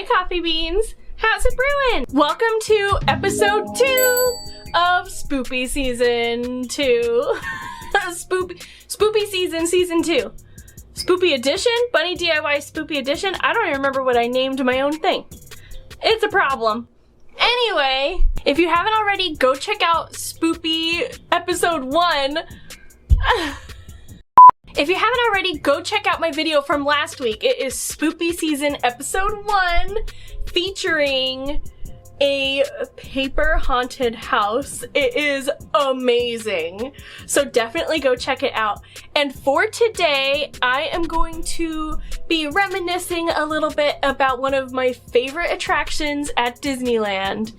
coffee beans. How's it brewing? Welcome to episode 2 of Spoopy season 2. Spoopy season 2. Spoopy edition? Bunny DIY Spoopy edition? I don't even remember what I named my own thing. It's a problem. Anyway, if you haven't already, go check out Spoopy episode 1. If you haven't already, go check out my video from last week. It is Spoopy season episode 1, featuring a paper haunted house. It is amazing. So definitely go check it out. And for today, I am going to be reminiscing a little bit about one of my favorite attractions at Disneyland,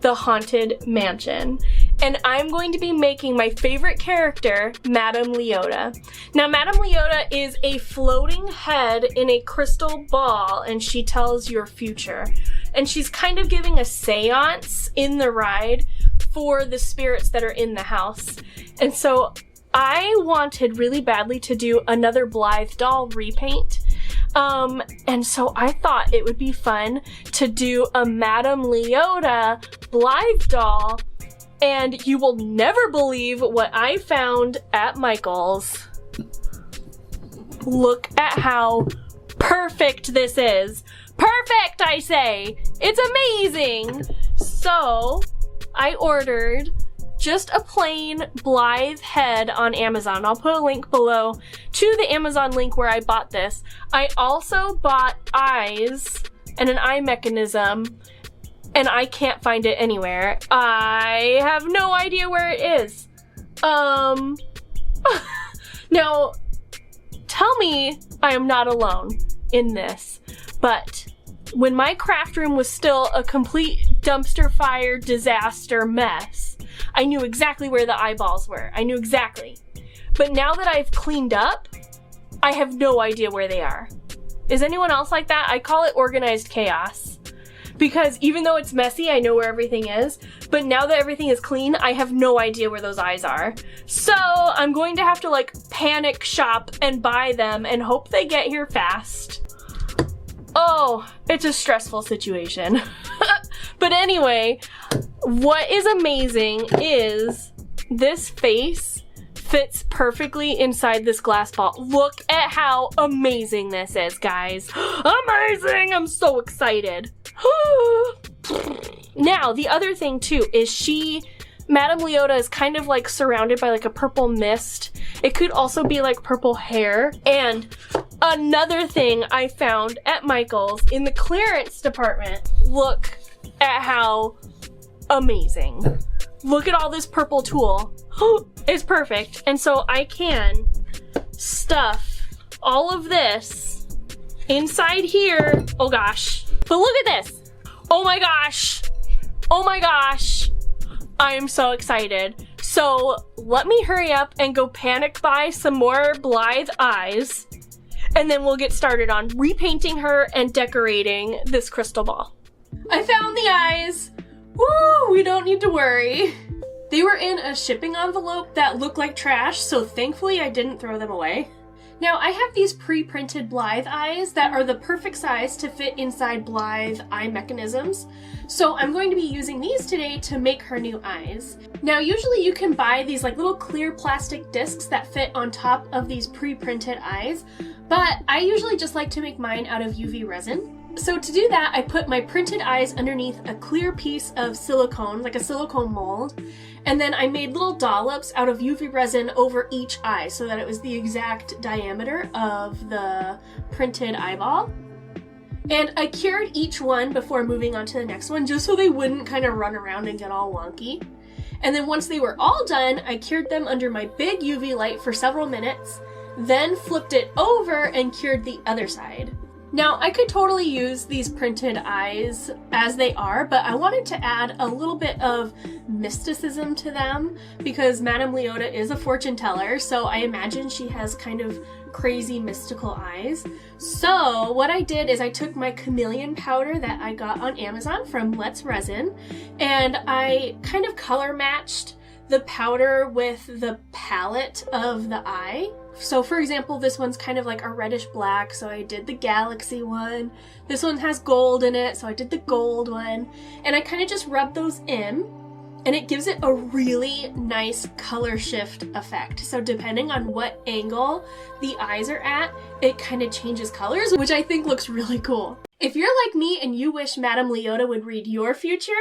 the Haunted Mansion. And I'm going to be making my favorite character, Madame Leota. Now, Madame Leota is a floating head in a crystal ball, and she tells your future. And she's kind of giving a seance in the ride for the spirits that are in the house. And so I wanted really badly to do another Blythe Doll repaint. And so I thought it would be fun to do a Madame Leota Blythe Doll. And you will never believe what I found at Michael's. Look at how perfect this is. Perfect, I say! It's amazing! So, I ordered just a plain Blythe head on Amazon. I'll put a link below to the Amazon link where I bought this. I also bought eyes and an eye mechanism, and I can't find it anywhere. I have no idea where it is. Now, tell me I am not alone in this, but when my craft room was still a complete dumpster fire disaster mess, I knew exactly where the eyeballs were. I knew exactly. But now that I've cleaned up, I have no idea where they are. Is anyone else like that? I call it organized chaos. Because even though it's messy, I know where everything is. But now that everything is clean, I have no idea where those eyes are. So I'm going to have to like panic shop and buy them and hope they get here fast. Oh, it's a stressful situation. But anyway, what is amazing is this face fits perfectly inside this glass ball. Look at how amazing this is, guys. Amazing! I'm so excited. Now, the other thing too is Madame Leota is kind of like surrounded by like a purple mist. It could also be like purple hair. And another thing I found at Michael's in the clearance department. Look at how amazing. Look at all this purple tulle. It's perfect. And so I can stuff all of this inside here. Oh gosh. But look at this. Oh my gosh. Oh my gosh. I am so excited. So let me hurry up and go panic buy some more Blythe eyes. And then we'll get started on repainting her and decorating this crystal ball. I found the eyes. Woo, we don't need to worry. They were in a shipping envelope that looked like trash, so thankfully I didn't throw them away. Now, I have these pre-printed Blythe eyes that are the perfect size to fit inside Blythe eye mechanisms. So I'm going to be using these today to make her new eyes. Now, usually you can buy these like little clear plastic discs that fit on top of these pre-printed eyes, but I usually just like to make mine out of UV resin. So to do that, I put my printed eyes underneath a clear piece of silicone, like a silicone mold, and then I made little dollops out of UV resin over each eye so that it was the exact diameter of the printed eyeball. And I cured each one before moving on to the next one, just so they wouldn't kind of run around and get all wonky. And then once they were all done, I cured them under my big UV light for several minutes, then flipped it over and cured the other side. Now, I could totally use these printed eyes as they are, but I wanted to add a little bit of mysticism to them because Madame Leota is a fortune teller, so I imagine she has kind of crazy mystical eyes. So what I did is I took my chameleon powder that I got on Amazon from Let's Resin, and I kind of color matched the powder with the palette of the eye So for example, this one's kind of like a reddish black, so I did the galaxy one. This one has gold in it, so I did the gold one. And I kind of just rubbed those in, and it gives it a really nice color shift effect. So depending on what angle the eyes are at, it kind of changes colors, which I think looks really cool. If you're like me and you wish Madame Leota would read your future,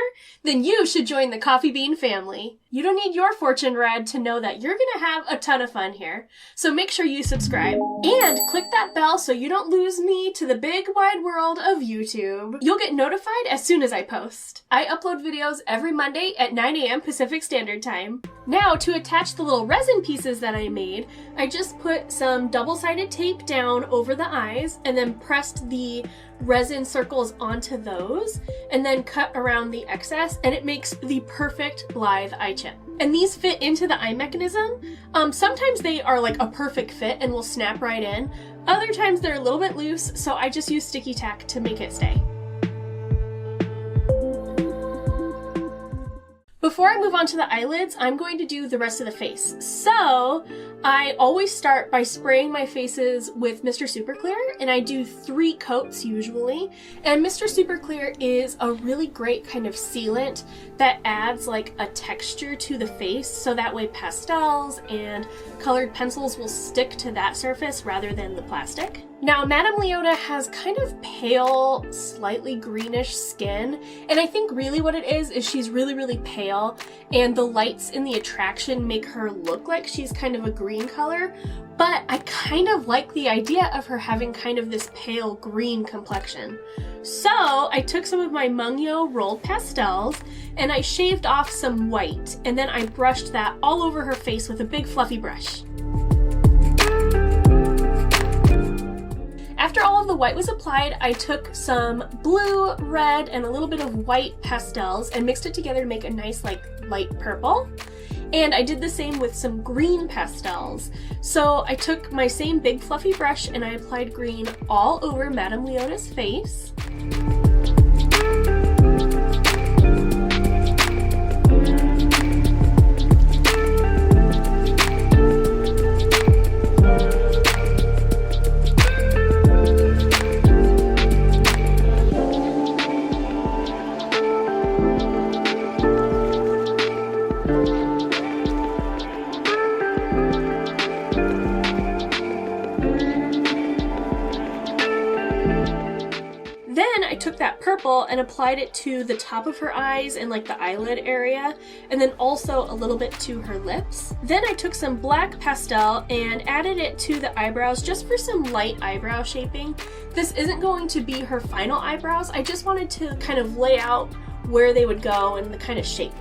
then you should join the Coffee Bean family. You don't need your fortune read to know that you're gonna have a ton of fun here. So make sure you subscribe and click that bell so you don't lose me to the big wide world of YouTube. You'll get notified as soon as I post. I upload videos every Monday at 9 a.m. Pacific Standard Time. Now, to attach the little resin pieces that I made, I just put some double-sided tape down over the eyes and then pressed the resin circles onto those and then cut around the excess, and it makes the perfect Blythe eye chip. And these fit into the eye mechanism. Sometimes they are like a perfect fit and will snap right in. Other times they're a little bit loose, so I just use sticky tack to make it stay. Before I move on to the eyelids, I'm going to do the rest of the face. So I always start by spraying my faces with Mr. Super Clear, and I do 3 coats usually. And Mr. Super Clear is a really great kind of sealant that adds like a texture to the face, so that way pastels and colored pencils will stick to that surface rather than the plastic. Now, Madame Leota has kind of pale, slightly greenish skin, and I think really what it is she's really, really pale, and the lights in the attraction make her look like she's kind of a green color, but I kind of like the idea of her having kind of this pale green complexion. So I took some of my Mungyo rolled pastels, and I shaved off some white, and then I brushed that all over her face with a big fluffy brush. After all of the white was applied, I took some blue, red, and a little bit of white pastels and mixed it together to make a nice like light purple. And I did the same with some green pastels. So I took my same big fluffy brush and I applied green all over Madame Leota's face. That purple and applied it to the top of her eyes and like the eyelid area, and then also a little bit to her lips. Then I took some black pastel and added it to the eyebrows just for some light eyebrow shaping. This isn't going to be her final eyebrows, I just wanted to kind of lay out where they would go and the kind of shape.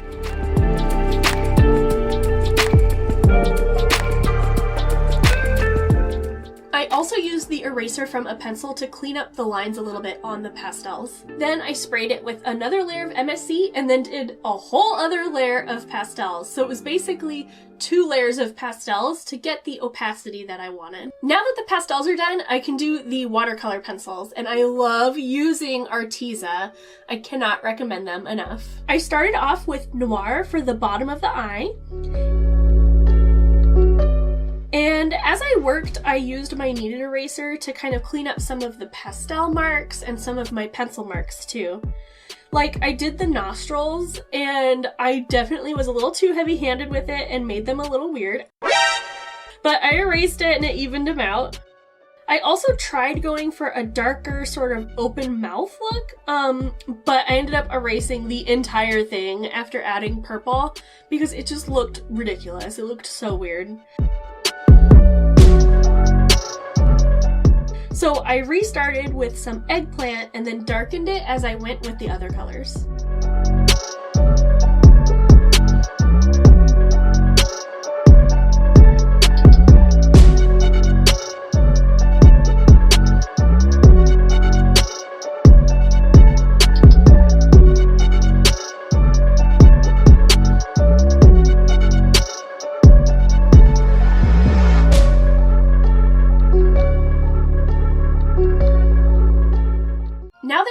I also used the eraser from a pencil to clean up the lines a little bit on the pastels. Then I sprayed it with another layer of MSC and then did a whole other layer of pastels. So it was basically 2 layers of pastels to get the opacity that I wanted. Now that the pastels are done, I can do the watercolor pencils, and I love using Arteza. I cannot recommend them enough. I started off with Noir for the bottom of the eye. And as I worked, I used my kneaded eraser to kind of clean up some of the pastel marks and some of my pencil marks too. Like, I did the nostrils, and I definitely was a little too heavy-handed with it and made them a little weird. But I erased it and it evened them out. I also tried going for a darker sort of open mouth look, but I ended up erasing the entire thing after adding purple because it just looked ridiculous. It looked so weird. So I restarted with some eggplant and then darkened it as I went with the other colors.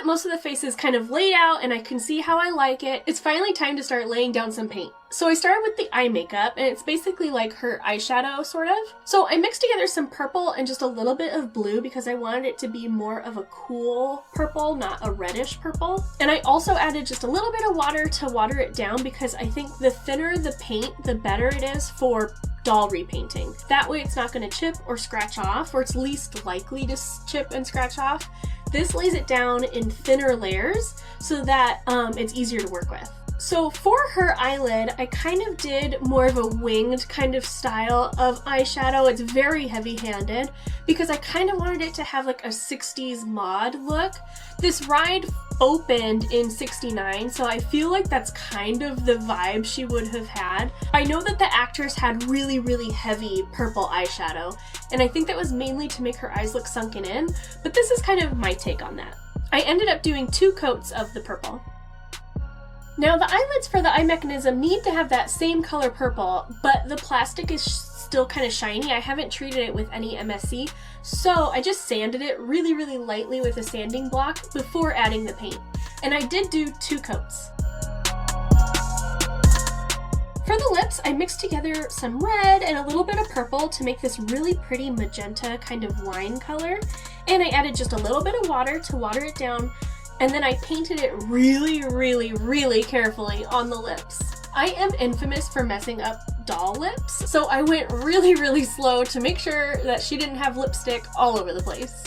that most of the face is kind of laid out and I can see how I like it, it's finally time to start laying down some paint. So I started with the eye makeup, and it's basically like her eyeshadow, sort of. So I mixed together some purple and just a little bit of blue because I wanted it to be more of a cool purple, not a reddish purple. And I also added just a little bit of water to water it down because I think the thinner the paint, the better it is for doll repainting. That way it's not going to chip or scratch off, or it's least likely to chip and scratch off. This lays it down in thinner layers so that it's easier to work with. So for her eyelid, I kind of did more of a winged kind of style of eyeshadow. It's very heavy-handed because I kind of wanted it to have like a 60s mod look. This ride opened in '69, so I feel like that's kind of the vibe she would have had. I know that the actress had really, really heavy purple eyeshadow, and I think that was mainly to make her eyes look sunken in, but this is kind of my take on that. I ended up doing 2 coats of the purple. Now the eyelids for the eye mechanism need to have that same color purple, but the plastic is still kind of shiny. I haven't treated it with any MSC, so I just sanded it really, really lightly with a sanding block before adding the paint. And I did do 2 coats. For the lips, I mixed together some red and a little bit of purple to make this really pretty magenta kind of wine color. And I added just a little bit of water to water it down, and then I painted it really, really, really carefully on the lips. I am infamous for messing up doll lips, so I went really, really slow to make sure that she didn't have lipstick all over the place.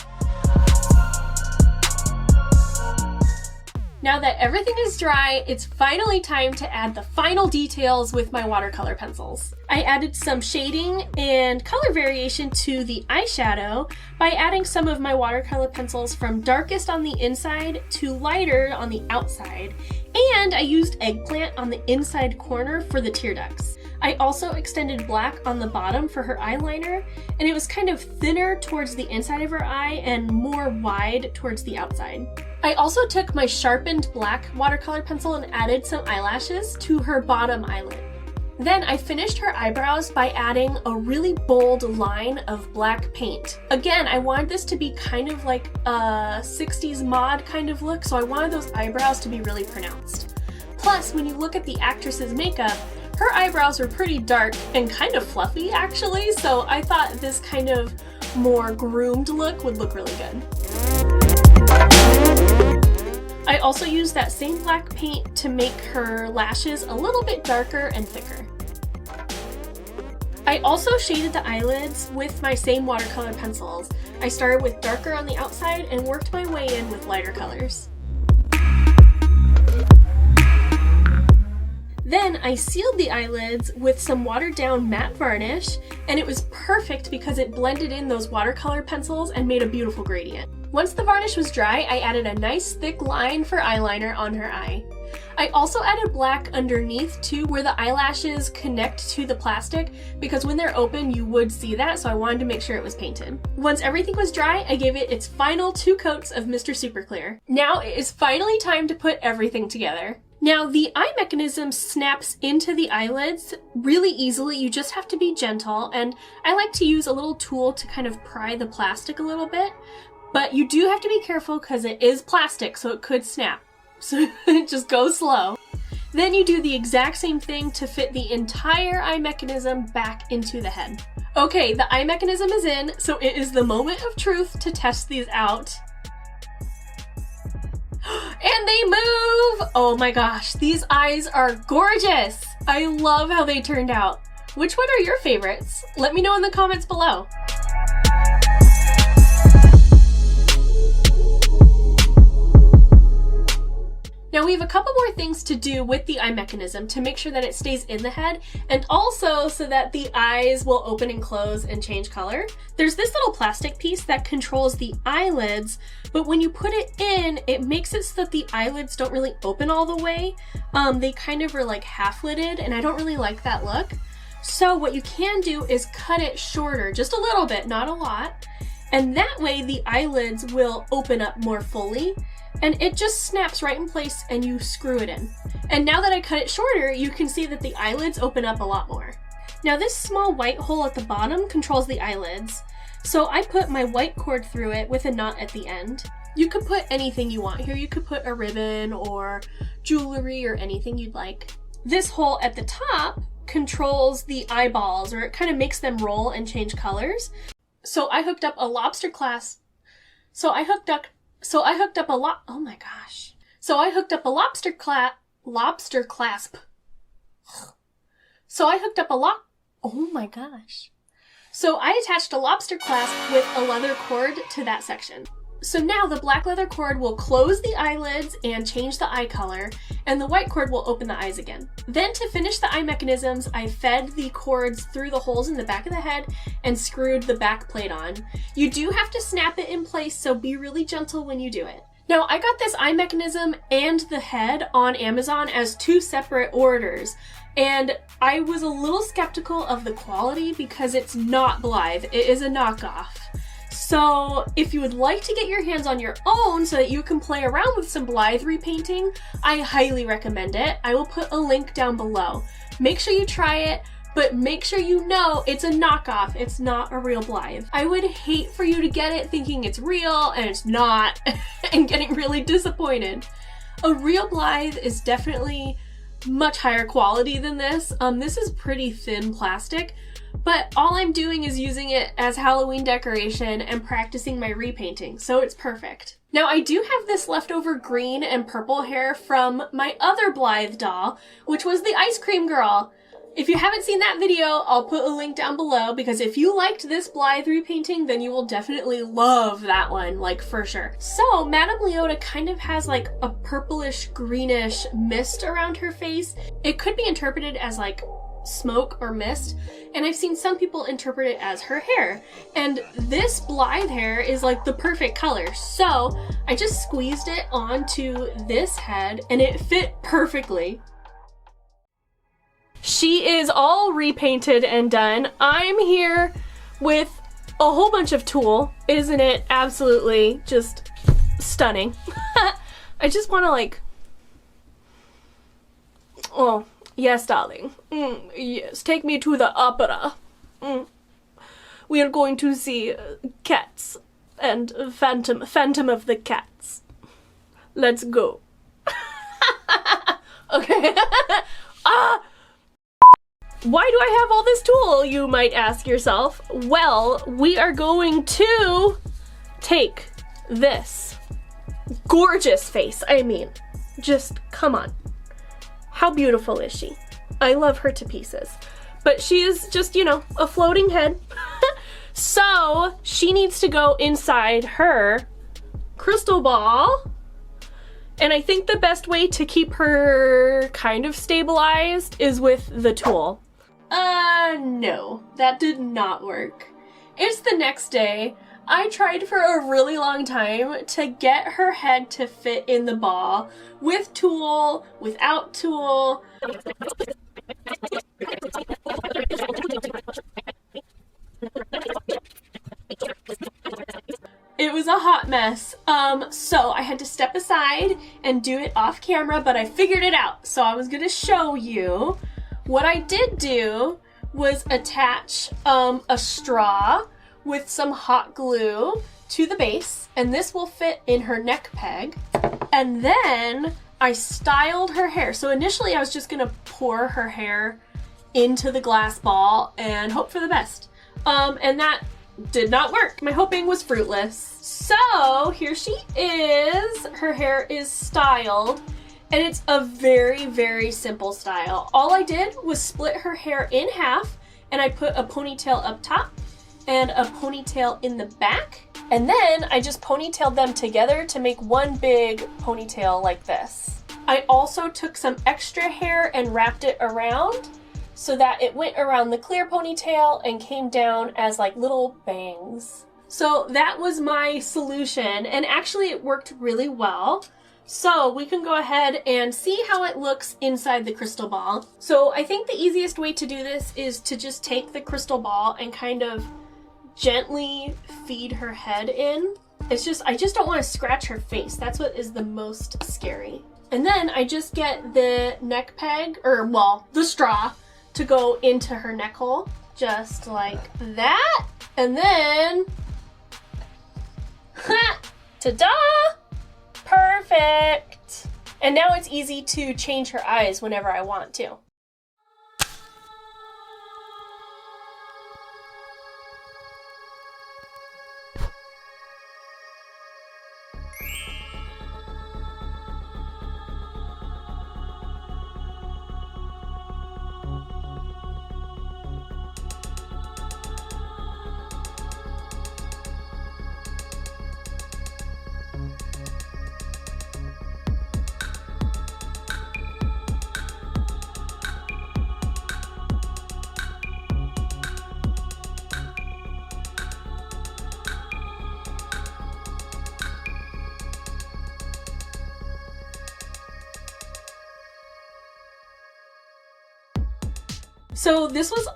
Now that everything is dry, it's finally time to add the final details with my watercolor pencils. I added some shading and color variation to the eyeshadow by adding some of my watercolor pencils from darkest on the inside to lighter on the outside, and I used eggplant on the inside corner for the tear ducts. I also extended black on the bottom for her eyeliner, and it was kind of thinner towards the inside of her eye and more wide towards the outside. I also took my sharpened black watercolor pencil and added some eyelashes to her bottom eyelid. Then I finished her eyebrows by adding a really bold line of black paint. Again, I wanted this to be kind of like a 60s mod kind of look, so I wanted those eyebrows to be really pronounced. Plus, when you look at the actress's makeup, her eyebrows were pretty dark and kind of fluffy actually, so I thought this kind of more groomed look would look really good. I also used that same black paint to make her lashes a little bit darker and thicker. I also shaded the eyelids with my same watercolor pencils. I started with darker on the outside and worked my way in with lighter colors. Then I sealed the eyelids with some watered down matte varnish, and it was perfect because it blended in those watercolor pencils and made a beautiful gradient. Once the varnish was dry, I added a nice thick line for eyeliner on her eye. I also added black underneath too, where the eyelashes connect to the plastic, because when they're open you would see that, so I wanted to make sure it was painted. Once everything was dry, I gave it its final 2 coats of Mr. Super Clear. Now it is finally time to put everything together. Now the eye mechanism snaps into the eyelids really easily. You just have to be gentle, and I like to use a little tool to kind of pry the plastic a little bit, but you do have to be careful because it is plastic, so it could snap. So just go slow. Then you do the exact same thing to fit the entire eye mechanism back into the head. Okay, the eye mechanism is in, so it is the moment of truth to test these out. And they move! Oh my gosh, these eyes are gorgeous! I love how they turned out. Which one are your favorites? Let me know in the comments below. Now we have a couple more things to do with the eye mechanism to make sure that it stays in the head, and also so that the eyes will open and close and change color. There's this little plastic piece that controls the eyelids, but when you put it in, it makes it so that the eyelids don't really open all the way. They kind of are like half-lidded, and I don't really like that look. So what you can do is cut it shorter, just a little bit, not a lot, and that way the eyelids will open up more fully. And it just snaps right in place and you screw it in. And now that I cut it shorter, you can see that the eyelids open up a lot more. Now this small white hole at the bottom controls the eyelids. So I put my white cord through it with a knot at the end. You could put anything you want here. You could put a ribbon or jewelry or anything you'd like. This hole at the top controls the eyeballs, or it kind of makes them roll and change colors. So I hooked up a lobster clasp. So I hooked up a oh my gosh. So I hooked up a lobster clasp. So I hooked up a oh my gosh. So I attached a lobster clasp with a leather cord to that section. So now the black leather cord will close the eyelids and change the eye color, and the white cord will open the eyes again. Then to finish the eye mechanisms, I fed the cords through the holes in the back of the head and screwed the back plate on. You do have to snap it in place, so be really gentle when you do it. Now I got this eye mechanism and the head on Amazon as 2 separate orders, and I was a little skeptical of the quality because it's not Blythe, it is a knockoff. So if you would like to get your hands on your own so that you can play around with some Blythe repainting, I highly recommend it. I will put a link down below. Make sure you try it, but make sure you know it's a knockoff. It's not a real Blythe. I would hate for you to get it thinking it's real and it's not and getting really disappointed. A real Blythe is definitely much higher quality than this. This is pretty thin plastic, but all I'm doing is using it as Halloween decoration and practicing my repainting, so it's perfect. Now I do have this leftover green and purple hair from my other Blythe doll, which was the ice cream girl. If you haven't seen that video, I'll put a link down below, because if you liked this Blythe repainting, then you will definitely love that one, like for sure. So Madame Leota kind of has like a purplish greenish mist around her face. It could be interpreted as like smoke or mist, and I've seen some people interpret it as her hair, and this Blythe hair is like the perfect color, so I just squeezed it onto this head and it fit perfectly. She is all repainted and done. I'm here with a whole bunch of tulle. Isn't it absolutely just stunning? I just want to like, oh yes darling, yes, take me to the opera. We are going to see Cats and Phantom of the Cats. Let's go. Okay. Why do I have all this tulle, you might ask yourself? Well, we are going to take this gorgeous face. I mean, just come on. How beautiful is she? I love her to pieces. But she is just, you know, a floating head. So she needs to go inside her crystal ball. And I think the best way to keep her kind of stabilized is with the tulle. No, that did not work. It's the next day. I tried for a really long time to get her head to fit in the ball, with tulle, without tulle. It was a hot mess, so I had to step aside and do it off camera, but I figured it out, so I was gonna show you. What I did do was attach a straw with some hot glue to the base, and this will fit in her neck peg. And then I styled her hair. So initially I was just gonna pour her hair into the glass ball and hope for the best. And that did not work. My hoping was fruitless. So here she is. Her hair is styled, and it's a very, very simple style. All I did was split her hair in half, and I put a ponytail up top and a ponytail in the back. And then I just ponytailed them together to make one big ponytail like this. I also took some extra hair and wrapped it around so that it went around the clear ponytail and came down as like little bangs. So that was my solution, and actually it worked really well. So we can go ahead and see how it looks inside the crystal ball. So I think the easiest way to do this is to just take the crystal ball and kind of gently feed her head in. It's just, I just don't want to scratch her face. That's what is the most scary. And then I just get the neck peg, or well, the straw, to go into her neck hole, just like that. And then, ta-da! Perfect. And now it's easy to change her eyes whenever I want to. So this was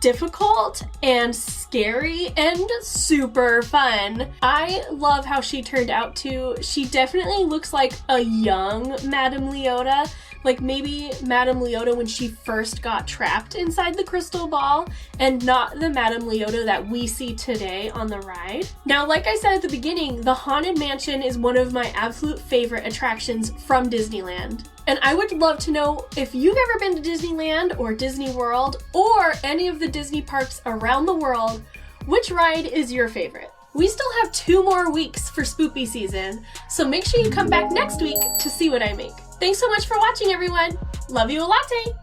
difficult and scary and super fun. I love how she turned out too. She definitely looks like a young Madame Leota, like maybe Madame Leota when she first got trapped inside the crystal ball, and not the Madame Leota that we see today on the ride. Now, like I said at the beginning, the Haunted Mansion is one of my absolute favorite attractions from Disneyland. And I would love to know if you've ever been to Disneyland or Disney World or any of the Disney parks around the world, which ride is your favorite? We still have 2 more weeks for Spoopy season, so make sure you come back next week to see what I make. Thanks so much for watching, everyone. Love you a latte.